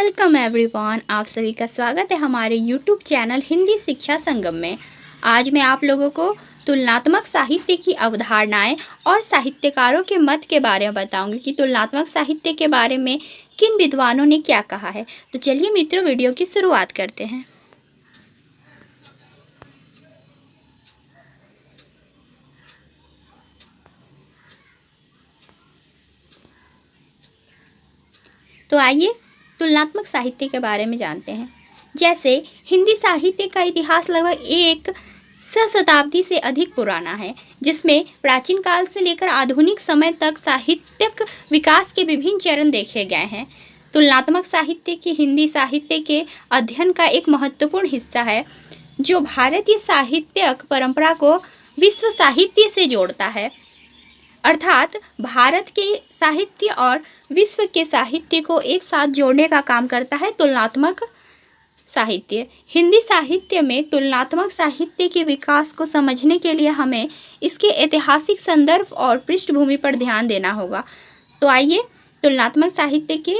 Welcome everyone, आप सभी का स्वागत है हमारे यूट्यूब चैनल हिंदी शिक्षा संगम में। आज मैं आप लोगों को तुलनात्मक साहित्य की अवधारणाएं और साहित्यकारों के मत के बारे में बताऊंगी कि तुलनात्मक साहित्य के बारे में किन विद्वानों ने क्या कहा है। तो चलिए मित्रों, वीडियो की शुरुआत करते हैं। तो आइए तुलनात्मक साहित्य के बारे में जानते हैं। जैसे हिंदी साहित्य का इतिहास लगभग एक शताब्दी से अधिक पुराना है, जिसमें प्राचीन काल से लेकर आधुनिक समय तक साहित्यिक विकास के विभिन्न चरण देखे गए हैं। तुलनात्मक साहित्य की हिंदी साहित्य के अध्ययन का एक महत्वपूर्ण हिस्सा है, जो भारतीय साहित्यिक परंपरा को विश्व साहित्य से जोड़ता है। अर्थात भारत के साहित्य और विश्व के साहित्य को एक साथ जोड़ने का काम करता है तुलनात्मक साहित्य। हिंदी साहित्य में तुलनात्मक साहित्य के विकास को समझने के लिए हमें इसके ऐतिहासिक संदर्भ और पृष्ठभूमि पर ध्यान देना होगा। तो आइए तुलनात्मक साहित्य के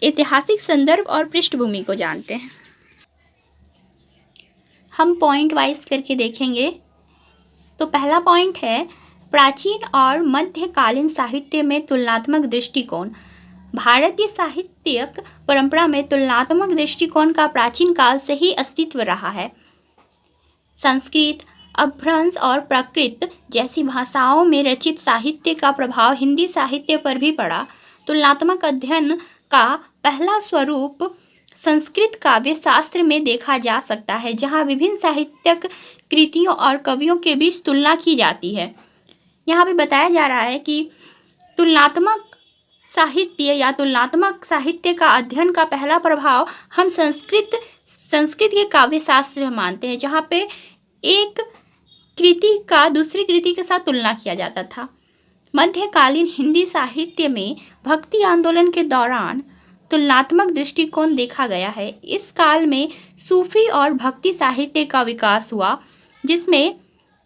ऐतिहासिक संदर्भ और पृष्ठभूमि को जानते हैं। हम पॉइंट वाइज करके देखेंगे। तो पहला पॉइंट है प्राचीन और मध्यकालीन साहित्य में तुलनात्मक दृष्टिकोण। भारतीय साहित्यिक परंपरा में तुलनात्मक दृष्टिकोण का प्राचीन काल से ही अस्तित्व रहा है। संस्कृत, अपभ्रंश और प्राकृत जैसी भाषाओं में रचित साहित्य का प्रभाव हिंदी साहित्य पर भी पड़ा। तुलनात्मक अध्ययन का पहला स्वरूप संस्कृत काव्य शास्त्र में देखा जा सकता है, जहाँ विभिन्न साहित्यिक कृतियों और कवियों के बीच तुलना की जाती है। यहाँ पे बताया जा रहा है कि तुलनात्मक साहित्य या तुलनात्मक साहित्य का अध्ययन का पहला प्रभाव हम संस्कृत के काव्य शास्त्र मानते हैं, जहाँ पे एक कृति का दूसरी कृति के साथ तुलना किया जाता था। मध्यकालीन हिंदी साहित्य में भक्ति आंदोलन के दौरान तुलनात्मक दृष्टिकोण देखा गया है। इस काल में सूफी और भक्ति साहित्य का विकास हुआ, जिसमें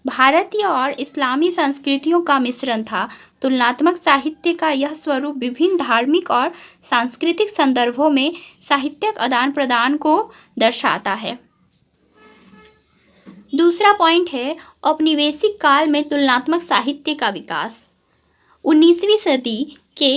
भारतीय और इस्लामी संस्कृतियों का मिश्रण था। तुलनात्मक साहित्य का यह स्वरूप विभिन्न धार्मिक और सांस्कृतिक संदर्भों में साहित्यिक आदान प्रदान को दर्शाता है। दूसरा पॉइंट है औपनिवेशिक काल में तुलनात्मक साहित्य का विकास। 19वीं सदी के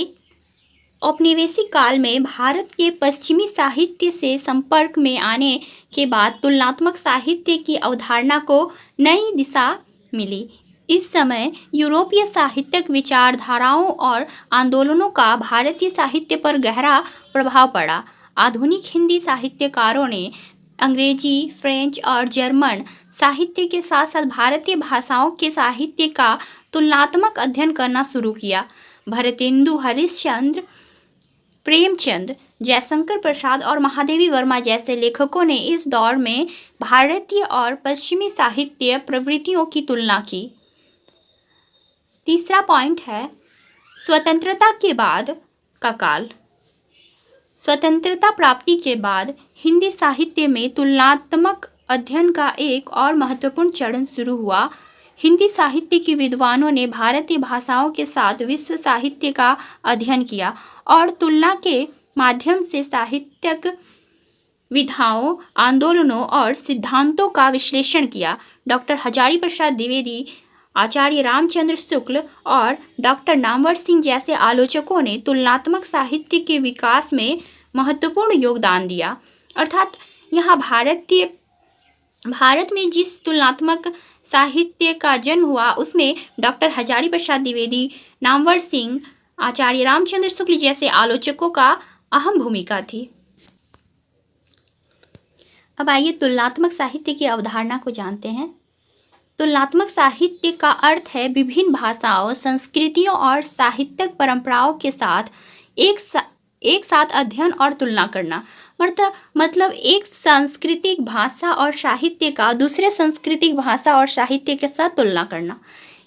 औपनिवेशिक काल में भारत के पश्चिमी साहित्य से संपर्क में आने के बाद तुलनात्मक साहित्य की अवधारणा को नई दिशा मिली। इस समय यूरोपीय साहित्यिक विचारधाराओं और आंदोलनों का भारतीय साहित्य पर गहरा प्रभाव पड़ा। आधुनिक हिंदी साहित्यकारों ने अंग्रेजी, फ्रेंच और जर्मन साहित्य के साथ साथ भारतीय भाषाओं के साहित्य का तुलनात्मक अध्ययन करना शुरू किया। भारतेंदु हरिश्चंद्र, प्रेमचंद, जयशंकर प्रसाद और महादेवी वर्मा जैसे लेखकों ने इस दौर में भारतीय और पश्चिमी साहित्य प्रवृत्तियों की तुलना की। तीसरा पॉइंट है स्वतंत्रता के बाद का काल। स्वतंत्रता प्राप्ति के बाद हिंदी साहित्य में तुलनात्मक अध्ययन का एक और महत्वपूर्ण चरण शुरू हुआ। हिंदी साहित्य के विद्वानों ने भारतीय भाषाओं के साथ विश्व साहित्य का अध्ययन किया और तुलना के माध्यम से साहित्यिक विधाओं, आंदोलनों और सिद्धांतों का विश्लेषण किया। डॉक्टर हजारी प्रसाद द्विवेदी, आचार्य रामचंद्र शुक्ल और डॉक्टर नामवर सिंह जैसे आलोचकों ने तुलनात्मक साहित्य के विकास में महत्वपूर्ण योगदान दिया। अर्थात यहाँ भारत में जिस तुलनात्मक साहित्य का जन्म हुआ, उसमें डॉक्टर हजारी प्रसाद द्विवेदी, नामवर सिंह, आचार्य रामचंद्र शुक्ल जैसे आलोचकों का अहम भूमिका थी। अब आइए तुलनात्मक साहित्य की अवधारणा को जानते हैं। तुलनात्मक साहित्य का अर्थ है विभिन्न भाषाओं, संस्कृतियों और साहित्यिक परंपराओं के साथ एक साथ अध्ययन और तुलना करना। मतलब एक सांस्कृतिक भाषा और साहित्य का दूसरे सांस्कृतिक भाषा और साहित्य के साथ तुलना करना।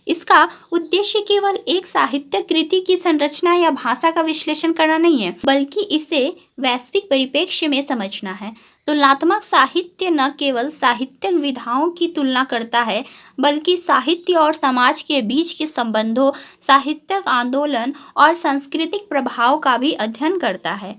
इसका उद्देश्य केवल एक साहित्यिक कृति की संरचना या भाषा का विश्लेषण करना नहीं है, बल्कि इसे वैश्विक परिप्रेक्ष्य में समझना है। तुलनात्मक साहित्य न केवल साहित्यिक विधाओं की तुलना करता है, बल्कि साहित्य और समाज के बीच के संबंधों, साहित्यिक आंदोलन और सांस्कृतिक प्रभाव का भी अध्ययन करता है।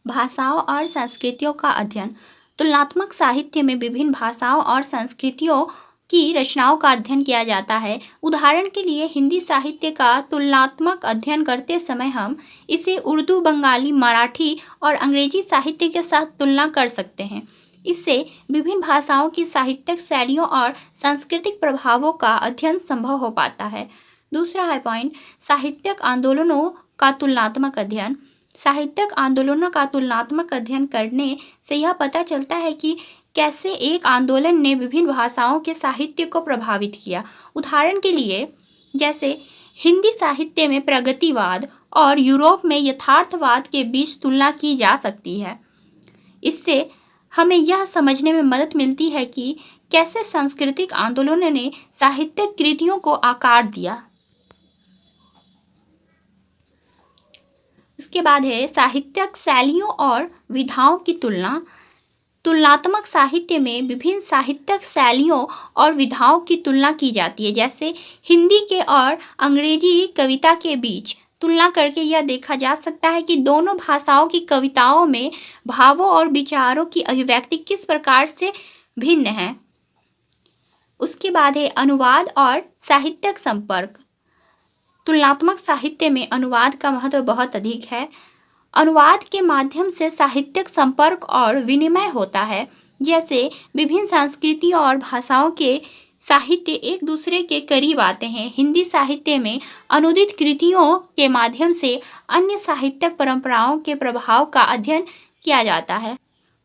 भाषाओं और संस्कृतियों का अध्ययन। तुलनात्मक साहित्य में विभिन्न भाषाओं और संस्कृतियों की रचनाओं का अध्ययन किया जाता है। उदाहरण के लिए हिंदी साहित्य का तुलनात्मक अध्ययन करते समय हम इसे उर्दू, बंगाली, मराठी और अंग्रेजी साहित्य के साथ तुलना कर सकते हैं। इससे विभिन्न भाषाओं की साहित्यिक शैलियों और सांस्कृतिक प्रभावों का अध्ययन संभव हो पाता है। दूसरा है पॉइंट, साहित्यिक आंदोलनों का तुलनात्मक अध्ययन। साहित्यिक आंदोलनों का तुलनात्मक अध्ययन करने से यह पता चलता है कि कैसे एक आंदोलन ने विभिन्न भाषाओं के साहित्य को प्रभावित किया। उदाहरण के लिए जैसे हिंदी साहित्य में प्रगतिवाद और यूरोप में यथार्थवाद के बीच तुलना की जा सकती है। इससे हमें यह समझने में मदद मिलती है कि कैसे सांस्कृतिक आंदोलनों ने साहित्यिक कृतियों को आकार दिया। उसके बाद है साहित्यिक शैलियों और विधाओं की तुलना। तुलनात्मक साहित्य में विभिन्न साहित्यिक शैलियों और विधाओं की तुलना की जाती है। जैसे हिंदी के और अंग्रेजी कविता के बीच तुलना करके यह देखा जा सकता है कि दोनों भाषाओं की कविताओं में भावों और विचारों की अभिव्यक्ति किस प्रकार से भिन्न है। उसके बाद है अनुवाद और साहित्यिक संपर्क। तुलनात्मक साहित्य में अनुवाद का महत्व बहुत अधिक है। अनुवाद के माध्यम से साहित्यिक संपर्क और विनिमय होता है। जैसे विभिन्न संस्कृतियों और भाषाओं के साहित्य एक दूसरे के करीब आते हैं। हिंदी साहित्य में अनुदित कृतियों के माध्यम से अन्य साहित्यिक परंपराओं के प्रभाव का अध्ययन किया जाता है।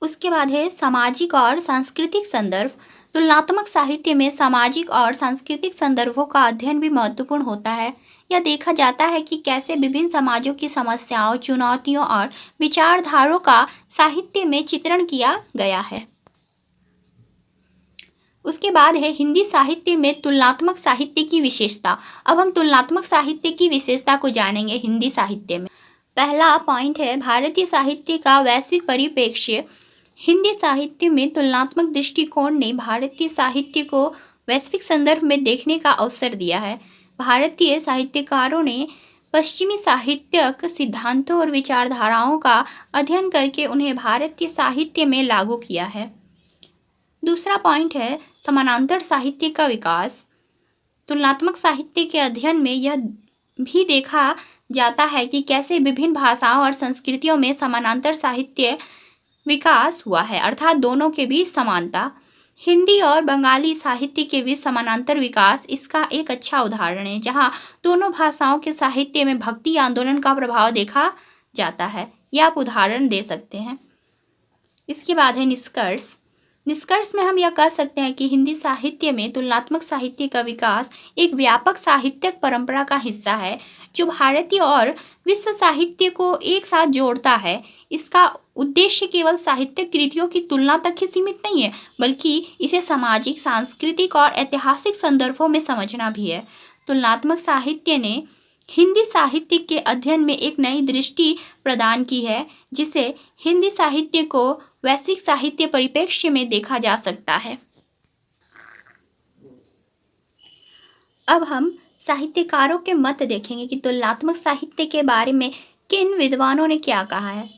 उसके बाद है सामाजिक और सांस्कृतिक संदर्भ। तुलनात्मक साहित्य में सामाजिक और सांस्कृतिक संदर्भों का अध्ययन भी महत्वपूर्ण होता है। यह देखा जाता है कि कैसे विभिन्न समाजों की समस्याओं, चुनौतियों और विचारधाराओं का साहित्य में चित्रण किया गया है। उसके बाद है हिंदी साहित्य में तुलनात्मक साहित्य की विशेषता। अब हम तुलनात्मक साहित्य की विशेषता को जानेंगे हिंदी साहित्य में। पहला पॉइंट है भारतीय साहित्य का वैश्विक परिप्रेक्ष्य। हिंदी साहित्य में तुलनात्मक दृष्टिकोण ने भारतीय साहित्य को वैश्विक संदर्भ में देखने का अवसर दिया है। भारतीय साहित्यकारों ने पश्चिमी साहित्यिक सिद्धांतों और विचारधाराओं का अध्ययन करके उन्हें भारतीय साहित्य में लागू किया है। दूसरा पॉइंट है समानांतर साहित्य का विकास। तुलनात्मक साहित्य के अध्ययन में यह भी देखा जाता है कि कैसे विभिन्न भाषाओं और संस्कृतियों में समानांतर साहित्य विकास हुआ है, अर्थात दोनों के बीच समानता। हिंदी और बंगाली साहित्य के बीच समानांतर विकास इसका एक अच्छा उदाहरण है, जहां दोनों भाषाओं के साहित्य में भक्ति आंदोलन का प्रभाव देखा जाता है। यह आप उदाहरण दे सकते हैं। इसके बाद है निष्कर्ष। निष्कर्ष में हम यह कह सकते हैं कि हिंदी साहित्य में तुलनात्मक साहित्य का विकास एक व्यापक साहित्यिक परंपरा का हिस्सा है, जो भारतीय और विश्व साहित्य को एक साथ जोड़ता है। इसका उद्देश्य केवल साहित्यिक कृतियों की तुलना तक ही सीमित नहीं है, बल्कि इसे सामाजिक, सांस्कृतिक और ऐतिहासिक संदर्भों में समझना भी है। तुलनात्मक साहित्य ने हिंदी साहित्य के अध्ययन में एक नई दृष्टि प्रदान की है, जिसे हिंदी साहित्य को वैश्विक साहित्य परिप्रेक्ष्य में देखा जा सकता है। अब हम साहित्यकारों के मत देखेंगे कि तुलनात्मक साहित्य के बारे में किन विद्वानों ने क्या कहा है।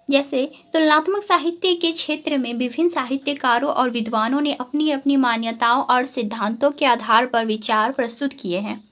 जैसे तुलनात्मक साहित्य के क्षेत्र में विभिन्न साहित्यकारों और विद्वानों ने अपनी अपनी मान्यताओं और सिद्धांतों के आधार पर विचार प्रस्तुत किए हैं।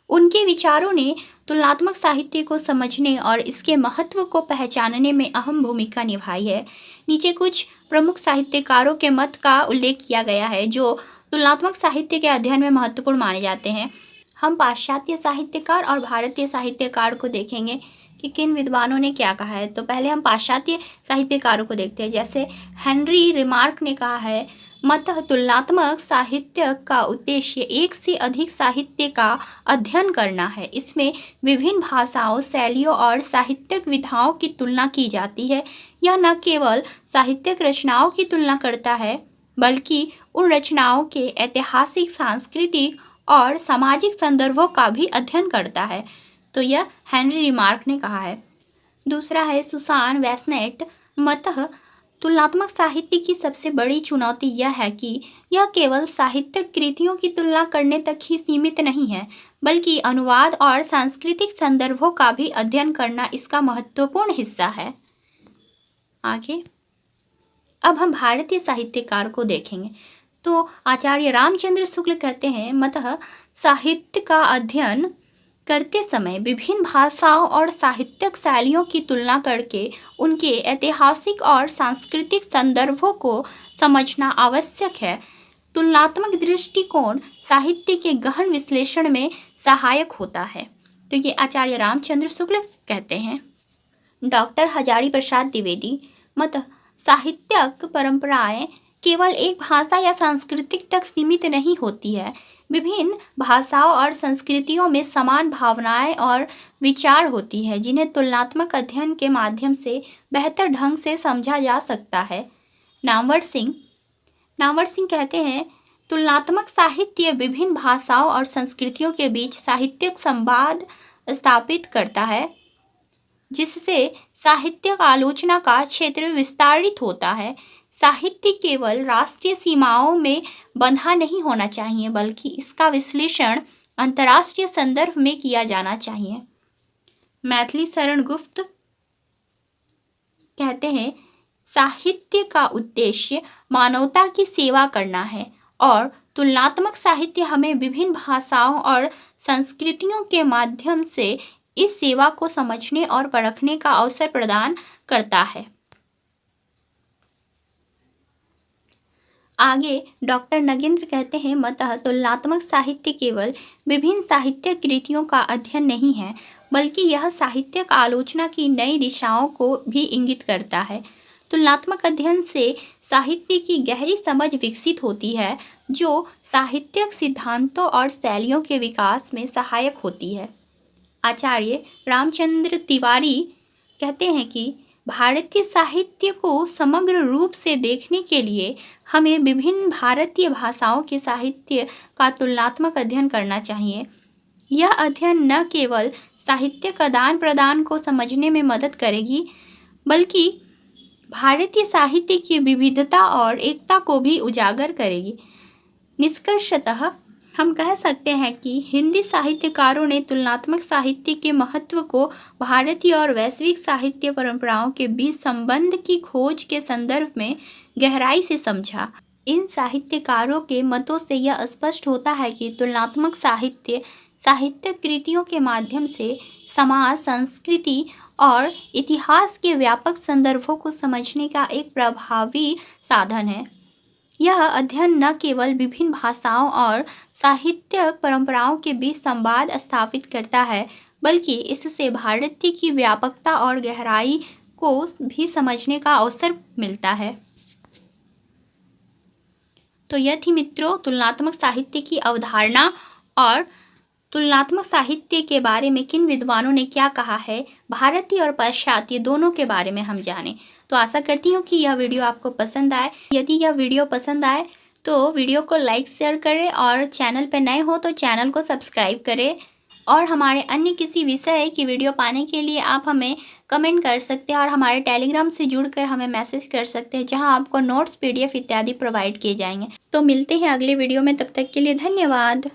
उनके विचारों ने तुलनात्मक साहित्य को समझने और इसके महत्व को पहचानने में अहम भूमिका निभाई है। नीचे कुछ प्रमुख साहित्यकारों के मत का उल्लेख किया गया है जो तुलनात्मक साहित्य के अध्ययन में महत्वपूर्ण माने जाते हैं। हम पाश्चात्य साहित्यकार और भारतीय साहित्यकार को देखेंगे कि किन विद्वानों ने क्या कहा है। तो पहले हम पाश्चात्य साहित्यकारों को देखते हैं। जैसे हेनरी रिमार्क ने कहा है, मतः तुलनात्मक साहित्य का उद्देश्य एक से अधिक साहित्य का अध्ययन करना है। इसमें विभिन्न भाषाओं, शैलियों और साहित्यिक विधाओं की तुलना की जाती है। यह न केवल साहित्यिक रचनाओं की तुलना करता है, बल्कि उन रचनाओं के ऐतिहासिक, सांस्कृतिक और सामाजिक संदर्भों का भी अध्ययन करता है। तो यह हेनरी रिमार्क ने कहा है। दूसरा है सुसान वेस्नेट, मतः तुलनात्मक साहित्य की सबसे बड़ी चुनौती यह है कि यह केवल साहित्यिक कृतियों की तुलना करने तक ही सीमित नहीं है, बल्कि अनुवाद और सांस्कृतिक संदर्भों का भी अध्ययन करना इसका महत्वपूर्ण हिस्सा है। आगे अब हम भारतीय साहित्यकार को देखेंगे। तो आचार्य रामचंद्र शुक्ल कहते हैं, मतः साहित्य का अध्ययन करते समय विभिन्न भाषाओं और साहित्यिक शैलियों की तुलना करके उनके ऐतिहासिक और सांस्कृतिक संदर्भों को समझना आवश्यक है। तुलनात्मक दृष्टिकोण साहित्य के गहन विश्लेषण में सहायक होता है। तो ये आचार्य रामचंद्र शुक्ल कहते हैं। डॉक्टर हजारी प्रसाद द्विवेदी, मत साहित्यिक परंपराएं केवल एक भाषा या संस्कृति तक सीमित नहीं होती है। विभिन्न भाषाओं और संस्कृतियों में समान भावनाएं और विचार होती है, जिन्हें तुलनात्मक अध्ययन के माध्यम से बेहतर ढंग से समझा जा सकता है। नामवर सिंह कहते हैं, तुलनात्मक साहित्य विभिन्न भाषाओं और संस्कृतियों के बीच साहित्यिक संवाद स्थापित करता है, जिससे साहित्यिक आलोचना का क्षेत्र विस्तारित होता है। साहित्य केवल राष्ट्रीय सीमाओं में बंधा नहीं होना चाहिए, बल्कि इसका विश्लेषण अंतर्राष्ट्रीय संदर्भ में किया जाना चाहिए। मैथिली शरण गुप्त कहते हैं, साहित्य का उद्देश्य मानवता की सेवा करना है और तुलनात्मक साहित्य हमें विभिन्न भाषाओं और संस्कृतियों के माध्यम से इस सेवा को समझने और परखने का अवसर प्रदान करता है। आगे डॉक्टर नगेंद्र कहते हैं, मतः तुलनात्मक साहित्य केवल विभिन्न साहित्यिक कृतियों का अध्ययन नहीं है, बल्कि यह साहित्यिक आलोचना की नई दिशाओं को भी इंगित करता है। तुलनात्मक अध्ययन से साहित्य की गहरी समझ विकसित होती है, जो साहित्यिक सिद्धांतों और शैलियों के विकास में सहायक होती है। आचार्य रामचंद्र तिवारी कहते हैं कि भारतीय साहित्य को समग्र रूप से देखने के लिए हमें विभिन्न भारतीय भाषाओं के साहित्य का तुलनात्मक अध्ययन करना चाहिए। यह अध्ययन न केवल साहित्यिक आदान प्रदान को समझने में मदद करेगी, बल्कि भारतीय साहित्य की विविधता और एकता को भी उजागर करेगी। निष्कर्षतः हम कह सकते हैं कि हिंदी साहित्यकारों ने तुलनात्मक साहित्य के महत्व को भारतीय और वैश्विक साहित्य परंपराओं के बीच संबंध की खोज के संदर्भ में गहराई से समझा। इन साहित्यकारों के मतों से यह स्पष्ट होता है कि तुलनात्मक साहित्य साहित्यिक कृतियों के माध्यम से समाज, संस्कृति और इतिहास के व्यापक संदर्भों को समझने का एक प्रभावी साधन है। यह अध्ययन न केवल विभिन्न भाषाओं और साहित्यिक परंपराओं के बीच संवाद स्थापित करता है, बल्कि इससे भारतीय की व्यापकता और गहराई को भी समझने का अवसर मिलता है। तो यह थी मित्रों तुलनात्मक साहित्य की अवधारणा और तुलनात्मक साहित्य के बारे में किन विद्वानों ने क्या कहा है, भारतीय और पाश्चात्य दोनों के बारे में हम जाने। तो आशा करती हूँ कि यह वीडियो आपको पसंद आए। यदि यह वीडियो पसंद आए तो वीडियो को लाइक शेयर करें और चैनल पर नए हो तो चैनल को सब्सक्राइब करें। और हमारे अन्य किसी विषय की वीडियो पाने के लिए आप हमें कमेंट कर सकते हैं और हमारे टेलीग्राम से जुड़कर हमें मैसेज कर सकते हैं, जहां आपको नोट्स, PDF इत्यादि प्रोवाइड किए जाएंगे। तो मिलते हैं अगले वीडियो में, तब तक के लिए धन्यवाद।